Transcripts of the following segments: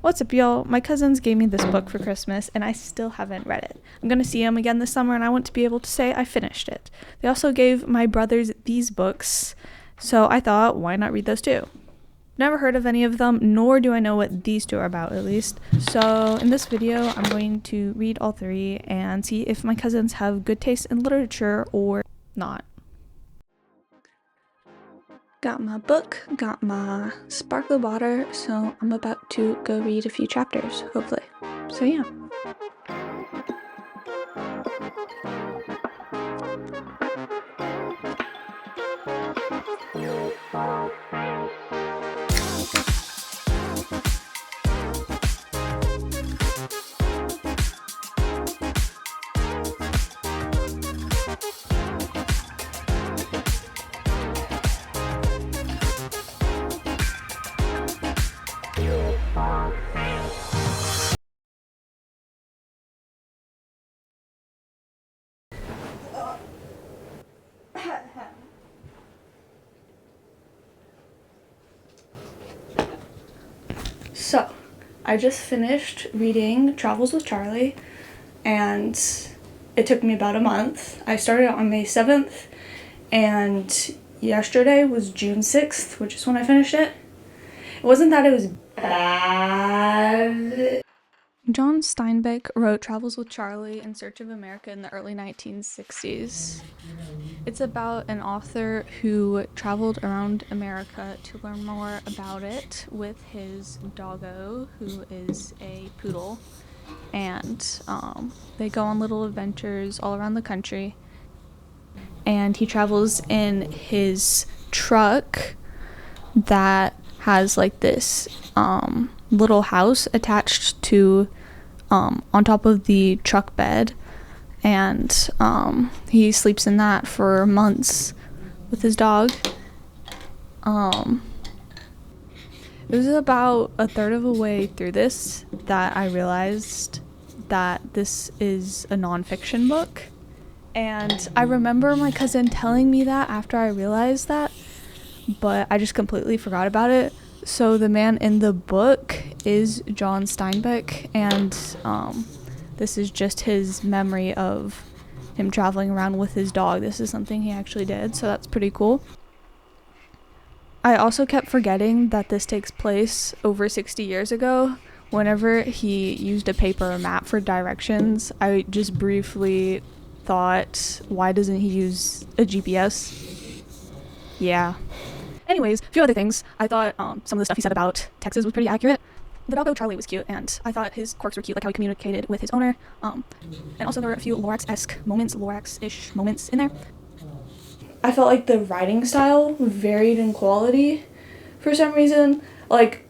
What's up, y'all? My cousins gave me this book for Christmas, and I still haven't read it. I'm gonna see them again this summer, and I want to be able to say I finished it. They also gave my brothers these books, so I thought, why not read those too? Never heard of any of them, nor do I know what these two are about, at least. So in this video, I'm going to read all three and see if my cousins have good taste in literature or not. Got my book, got my sparkly water, so I'm about to go read a few chapters, hopefully. So yeah. So, I just finished reading Travels with Charlie, and it took me about a month. I started on May 7th, and yesterday was June 6th, which is when I finished it. It wasn't that it was bad. John Steinbeck wrote Travels with Charlie in Search of America in the early 1960s. It's about an author who traveled around America to learn more about it with his doggo, who is a poodle, and they go on little adventures all around the country. And he travels in his truck that has like this little house attached to on top of the truck bed, and he sleeps in that for months with his dog. It was about a third of the way through this that I realized that this is a nonfiction book, and I remember my cousin telling me that after I realized that, but I just completely forgot about it. So the man in the book is John Steinbeck, and this is just his memory of him traveling around with his dog. This is something he actually did, so that's pretty cool. I also kept forgetting that this takes place over 60 years ago. Whenever he used a paper map for directions, I just briefly thought, why doesn't he use a GPS? Yeah. Anyways, a few other things. I thought some of the stuff he said about Texas was pretty accurate. The doggo Charlie was cute, and I thought his quirks were cute, like how he communicated with his owner. And also there were a few Lorax-esque moments, Lorax-ish moments in there. I felt like the writing style varied in quality for some reason. Like,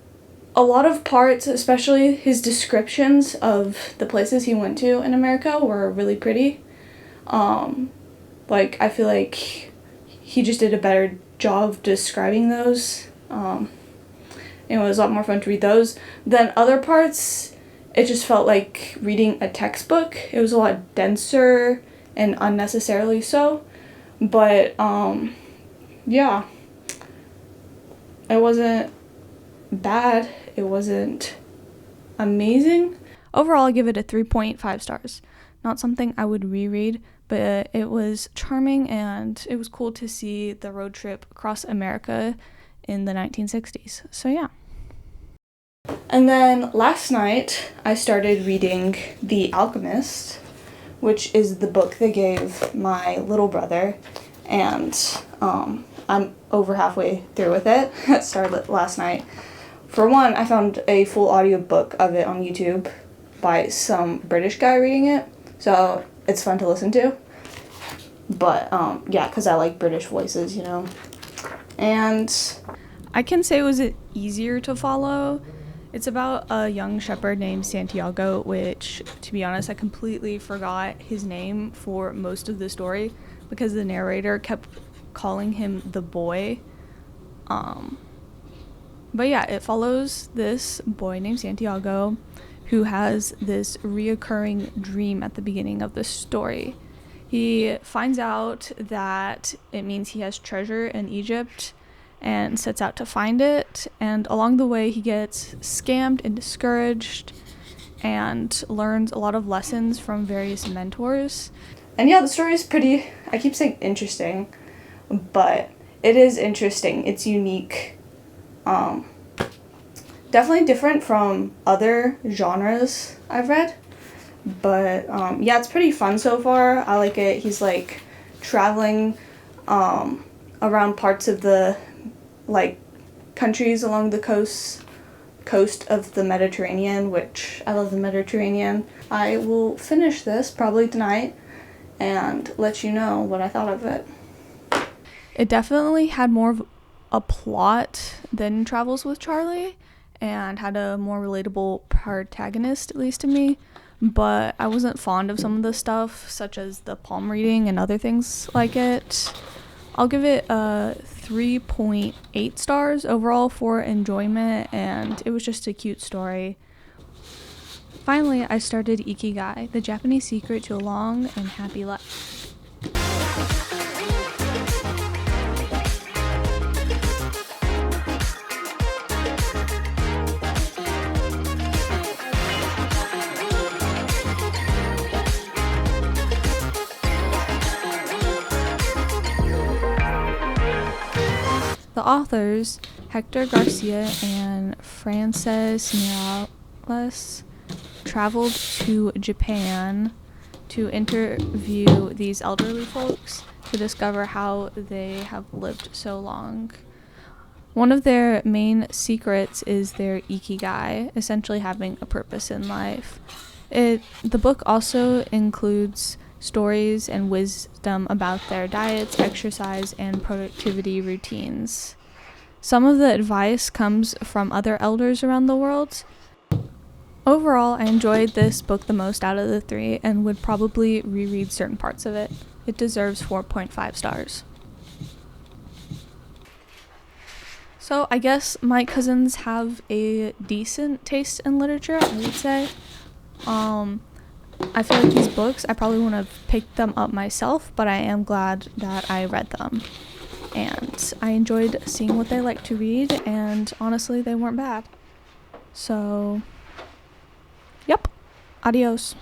a lot of parts, especially his descriptions of the places he went to in America, were really pretty. Like, I feel like he just did a better job of describing those. It was a lot more fun to read those than other parts. It just felt like reading a textbook. It was a lot denser and unnecessarily so. But yeah, it wasn't bad. It wasn't amazing. Overall, I give it a 3.5 stars. Not something I would reread, but it was charming, and it was cool to see the road trip across America in the 1960s. So yeah. And then last night, I started reading The Alchemist, which is the book they gave my little brother, and I'm over halfway through with it. It started last night. For one, I found a full audiobook of it on YouTube by some British guy reading it, so it's fun to listen to. But yeah, because I like British voices, you know. And I can say it was easier to follow. It's about a young shepherd named Santiago, which, to be honest, I completely forgot his name for most of the story because the narrator kept calling him the boy. But yeah, it follows this boy named Santiago who has this reoccurring dream at the beginning of the story. He finds out that it means he has treasure in Egypt, and sets out to find it. And along the way, he gets scammed and discouraged and learns a lot of lessons from various mentors. And yeah, the story is pretty, I keep saying interesting, but it is interesting. It's unique. Definitely different from other genres I've read. But yeah, it's pretty fun so far. I like it. He's like traveling around parts of the like countries along the coast of the Mediterranean, which I love the Mediterranean. I will finish this probably tonight and let you know what I thought of it. It definitely had more of a plot than Travels with Charlie and had a more relatable protagonist, at least to me, but I wasn't fond of some of the stuff, such as the palm reading and other things like it. I'll give it 3.8 stars overall for enjoyment, and it was just a cute story. Finally, I started Ikigai, the Japanese secret to a long and happy life. The authors, Hector Garcia and Frances Miralles, traveled to Japan to interview these elderly folks to discover how they have lived so long. One of their main secrets is their ikigai, essentially having a purpose in life. The book also includes stories and wisdom about their diets, exercise, and productivity routines. Some of the advice comes from other elders around the world. Overall, I enjoyed this book the most out of the three and would probably reread certain parts of it. It deserves 4.5 stars. So I guess my cousins have a decent taste in literature, I would say. I feel like these books, I probably wouldn't have picked them up myself, but I am glad that I read them. And I enjoyed seeing what they like to read, and honestly, they weren't bad. So, yep. Adios.